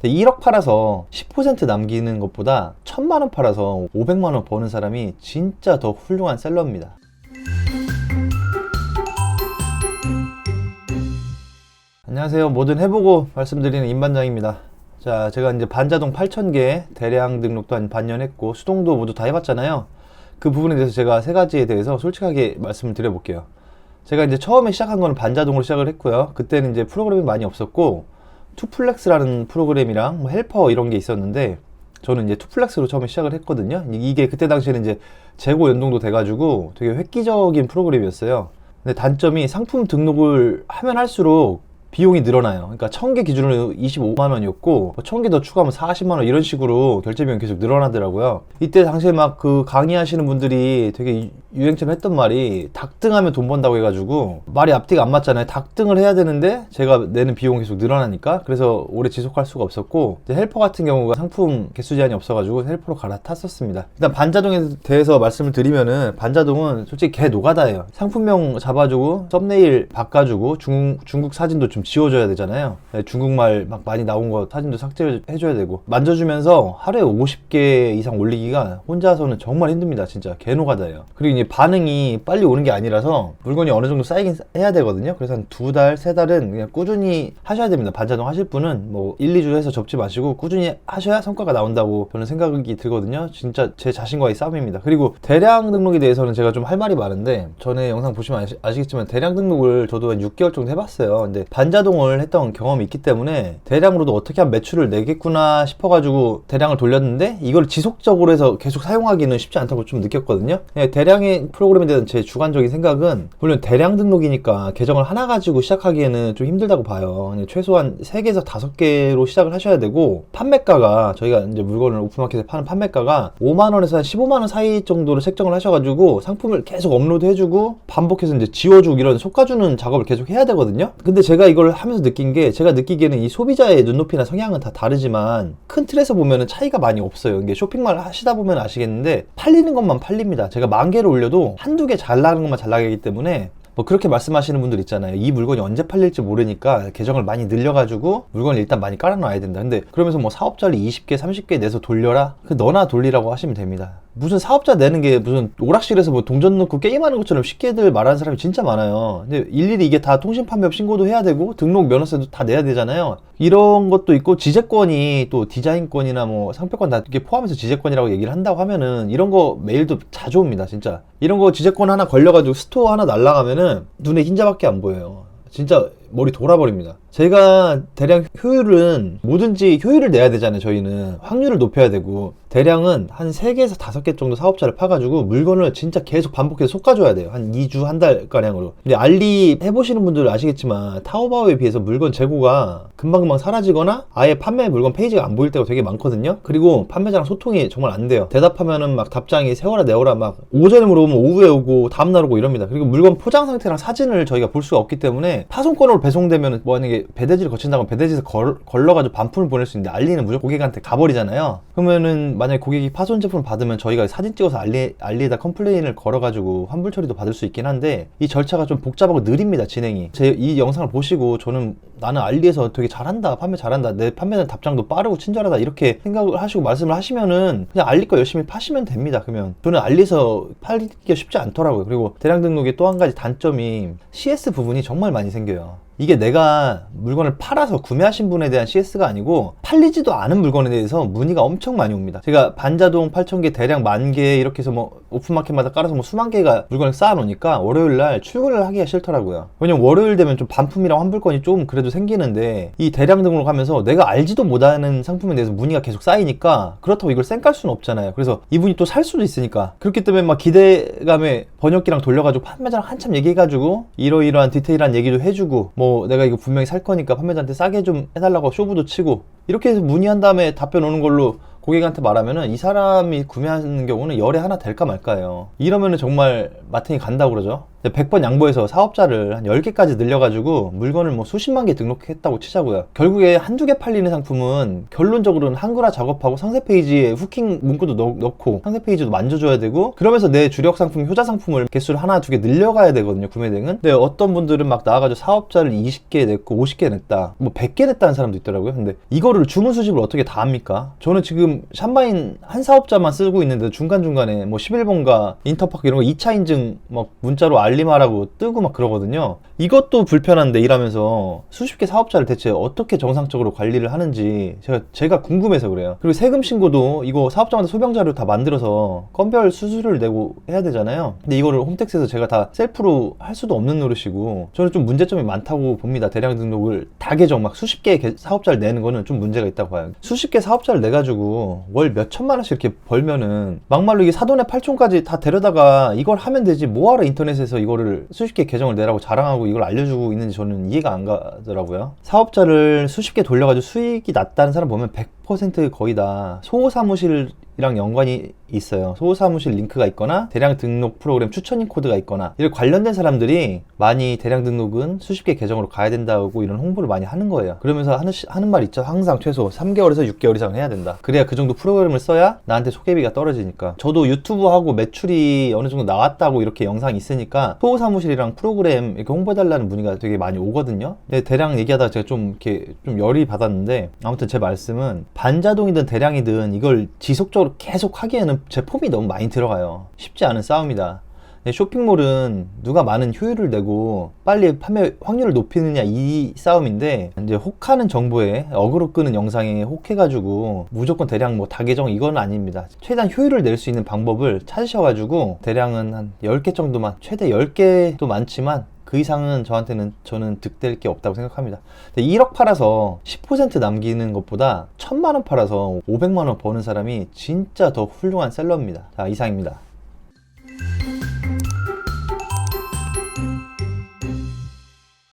1억 팔아서 10% 남기는 것보다 1000만원 팔아서 500만원 버는 사람이 진짜 더 훌륭한 셀러입니다. 안녕하세요. 뭐든 해보고 말씀드리는 임반장입니다. 자, 제가 이제 반자동 8000개 대량 등록도 한 반년 했고 수동도 모두 다 해봤잖아요. 그 부분에 대해서 제가 세 가지에 대해서 솔직하게 말씀을 드려볼게요. 제가 이제 처음에 시작한 거는 반자동으로 시작을 했고요. 그때는 이제 프로그램이 많이 없었고 투플렉스라는 프로그램이랑 뭐 헬퍼 이런 게 있었는데 저는 이제 투플렉스로 처음에 시작을 했거든요. 이게 그때 당시에는 이제 재고 연동도 돼가지고 되게 획기적인 프로그램이었어요. 근데 단점이 상품 등록을 하면 할수록 비용이 늘어나요. 그러니까 1000개 기준으로 25만원이었고 1000개 더 추가하면 40만원 이런 식으로 결제 비용이 계속 늘어나더라고요. 이때 당시에 막 그 강의하시는 분들이 되게 유행처럼 했던 말이 닭등하면 돈 번다고 해가지고 말이 앞뒤가 안 맞잖아요. 닭등을 해야 되는데 제가 내는 비용이 계속 늘어나니까 그래서 오래 지속할 수가 없었고 이제 헬퍼 같은 경우가 상품 개수 제한이 없어가지고 헬퍼로 갈아탔었습니다. 일단 반자동에 대해서 말씀을 드리면은 반자동은 솔직히 개 노가다예요. 상품명 잡아주고 썸네일 바꿔주고 중국 사진도 좀 지워줘야 되잖아요. 중국말 막 많이 나온 거 사진도 삭제해줘야 되고 만져주면서 하루에 50개 이상 올리기가 혼자서는 정말 힘듭니다. 진짜 개노가다예요. 그리고 이제 반응이 빨리 오는 게 아니라서 물건이 어느 정도 쌓이긴 해야 되거든요. 그래서 한 2달, 3달은 그냥 꾸준히 하셔야 됩니다. 반자동 하실 분은 뭐 1, 2주 해서 접지 마시고 꾸준히 하셔야 성과가 나온다고 저는 생각이 들거든요. 진짜 제 자신과의 싸움입니다. 그리고 대량 등록에 대해서는 제가 좀 할 말이 많은데 전에 영상 보시면 아시겠지만 대량 등록을 저도 한 6개월 정도 해봤어요. 근데 반자동을 했던 경험이 있기 때문에 대량으로도 어떻게 하면 매출을 내겠구나 싶어가지고 대량을 돌렸는데 이걸 지속적으로 해서 계속 사용하기는 쉽지 않다고 좀 느꼈거든요. 대량의 프로그램에 대한 제 주관적인 생각은 물론 대량 등록이니까 계정을 하나 가지고 시작하기에는 좀 힘들다고 봐요. 최소한 3개에서 5개로 시작을 하셔야 되고 판매가가 저희가 이제 물건을 오픈마켓에 파는 판매가가 5만원에서 한 15만원 사이 정도로 책정을 하셔가지고 상품을 계속 업로드 해주고 반복해서 이제 지워주고 이런 솎아주는 작업을 계속 해야 되거든요. 근데 제가 이걸 하면서 느낀 게 제가 느끼기에는 이 소비자의 눈높이나 성향은 다 다르지만 큰 틀에서 보면은 차이가 많이 없어요. 이게 쇼핑몰 하시다 보면 아시겠는데 팔리는 것만 팔립니다. 제가 10,000개를 올려도 한두 개 잘 나가는 것만 잘 나가기 때문에 뭐 그렇게 말씀하시는 분들 있잖아요. 이 물건이 언제 팔릴지 모르니까 계정을 많이 늘려가지고 물건을 일단 많이 깔아놔야 된다. 근데 그러면서 뭐 사업자를 20개, 30개 내서 돌려라? 너나 돌리라고 하시면 됩니다. 무슨 사업자 내는 게 무슨 오락실에서 뭐 동전 넣고 게임하는 것처럼 쉽게들 말하는 사람이 진짜 많아요. 근데 일일이 이게 다 통신판매업 신고도 해야 되고 등록 면허세도 다 내야 되잖아요. 이런 것도 있고 지재권이 또 디자인권이나 뭐 상표권 다 이렇게 포함해서 지재권이라고 얘기를 한다고 하면은 이런 거 메일도 자주 옵니다. 진짜 이런 거 지재권 하나 걸려가지고 스토어 하나 날라가면은 눈에 흰자밖에 안 보여요. 진짜 머리 돌아버립니다. 제가 대량 효율은 뭐든지 효율을 내야 되잖아요. 저희는 확률을 높여야 되고 대량은 한 3개에서 5개 정도 사업자를 파가지고 물건을 진짜 계속 반복해서 솎아줘야 돼요. 한 2주, 한 달가량으로. 근데 알리 해보시는 분들은 아시겠지만 타오바오에 비해서 물건 재고가 금방금방 사라지거나 아예 판매 물건 페이지가 안 보일 때가 되게 많거든요. 그리고 판매자랑 소통이 정말 안 돼요. 대답하면은 막 답장이 세워라 내워라 막 오전에 물어보면 오후에 오고 다음날 오고 이럽니다. 그리고 물건 포장 상태랑 사진을 저희가 볼 수가 없기 때문에 파손권으로 배송되면 만약에 배대지를 거친다고 배대지에서 걸러가지고 반품을 보낼 수 있는데 알리는 무조건 고객한테 가버리잖아요. 그러면은 만약에 고객이 파손 제품을 받으면 저희가 사진 찍어서 알리에다 컴플레인을 걸어가지고 환불 처리도 받을 수 있긴 한데 이 절차가 좀 복잡하고 느립니다. 진행이. 이 영상을 보시고 저는 나는 알리에서 되게 잘한다, 판매 잘한다, 내 판매는 답장도 빠르고 친절하다 이렇게 생각을 하시고 말씀을 하시면은 그냥 알리 거 열심히 파시면 됩니다. 그러면 저는 알리에서 팔기가 쉽지 않더라고요. 그리고 대량 등록의 또 한 가지 단점이 CS 부분이 정말 많이 생겨요. 이게 내가 물건을 팔아서 구매하신 분에 대한 CS가 아니고 팔리지도 않은 물건에 대해서 문의가 엄청 많이 옵니다. 제가 반자동 8,000개 대량 10,000개 이렇게 해서 뭐 오픈마켓마다 깔아서 뭐 수만 개가 물건을 쌓아놓으니까 월요일날 출근을 하기가 싫더라고요. 왜냐면 월요일 되면 좀 반품이랑 환불권이 좀 그래도 생기는데 이 대량 등록하면서 내가 알지도 못하는 상품에 대해서 문의가 계속 쌓이니까 그렇다고 이걸 쌩깔 수는 없잖아요. 그래서 이분이 또 살 수도 있으니까 그렇기 때문에 막 기대감에 번역기랑 돌려가지고 판매자랑 한참 얘기해가지고 이러이러한 디테일한 얘기도 해주고 뭐 내가 이거 분명히 살 거니까 판매자한테 싸게 좀 해달라고 쇼부도 치고 이렇게 해서 문의한 다음에 답변 오는 걸로 고객한테 말하면은 이 사람이 구매하는 경우는 열에 하나 될까 말까예요. 이러면은 정말 마탱이 간다고 그러죠. 100번 양보해서 사업자를 한 10개까지 늘려가지고 물건을 뭐 수십만 개 등록했다고 치자고요. 결국에 한두 개 팔리는 상품은 결론적으로는 한글화 작업하고 상세 페이지에 후킹 문구도 넣고 상세 페이지도 만져줘야 되고, 그러면서 내 주력 상품, 효자 상품을 개수를 하나 두 개 늘려가야 되거든요, 구매대행은. 근데 어떤 분들은 막 나와가지고 사업자를 20개 냈고 50개 냈다, 뭐 100개 냈다는 사람도 있더라고요. 근데 이거를 주문 수집을 어떻게 다 합니까? 저는 지금 샵마인 한 사업자만 쓰고 있는데 중간중간에 뭐 11번가 인터파크 이런 거 2차 인증 막 문자로 알림하라고 뜨고 막 그러거든요. 이것도 불편한데 일하면서 수십 개 사업자를 대체 어떻게 정상적으로 관리를 하는지 제가 궁금해서 그래요. 그리고 세금 신고도 이거 사업자마다 소병 자료 다 만들어서 건별 수수료를 내고 해야 되잖아요. 근데 이거를 홈택스에서 제가 다 셀프로 할 수도 없는 노릇이고, 저는 좀 문제점이 많다고 봅니다. 대량 등록을 다 계정 막 수십 개 사업자를 내는 거는 좀 문제가 있다고 봐요. 수십 개 사업자를 내가지고 월 몇 천만 원씩 이렇게 벌면은 막말로 이게 사돈의 팔촌까지 다 데려다가 이걸 하면 되지, 뭐하러 인터넷에서 이거를 수십 개 계정을 내라고 자랑하고 이걸 알려주고 있는지 저는 이해가 안 가더라고요. 사업자를 수십 개 돌려가지고 수익이 났다는 사람 보면 100% 거의 다 소호사무실이랑 연관이 있어요. 소호사무실 링크가 있거나 대량 등록 프로그램 추천인 코드가 있거나, 이런 관련된 사람들이 많이 대량 등록은 수십 개 계정으로 가야 된다고 이런 홍보를 많이 하는 거예요. 그러면서 하는 말 있죠. 항상 최소 3개월에서 6개월 이상 해야 된다. 그래야 그 정도 프로그램을 써야 나한테 소개비가 떨어지니까. 저도 유튜브 하고 매출이 어느 정도 나왔다고 이렇게 영상이 있으니까 소호사무실이랑 프로그램 이렇게 홍보해달라는 문의가 되게 많이 오거든요. 근데 대량 얘기하다가 제가 좀 이렇게 좀 열이 받았는데, 아무튼 제 말씀은 반자동이든 대량이든 이걸 지속적으로 계속 하기에는 제품이 너무 많이 들어가요. 쉽지 않은 싸움이다. 쇼핑몰은 누가 많은 효율을 내고 빨리 판매 확률을 높이느냐 이 싸움인데, 이제 혹하는 정보에 어그로 끄는 영상에 혹해가지고 무조건 대량 뭐 다계정 이건 아닙니다. 최대한 효율을 낼 수 있는 방법을 찾으셔가지고 대량은 한 10개 정도만, 최대 10개도 많지만 그 이상은 저는 득될 게 없다고 생각합니다. 1억 팔아서 10% 남기는 것보다 1000만 원 팔아서 500만 원 버는 사람이 진짜 더 훌륭한 셀러입니다. 자, 이상입니다.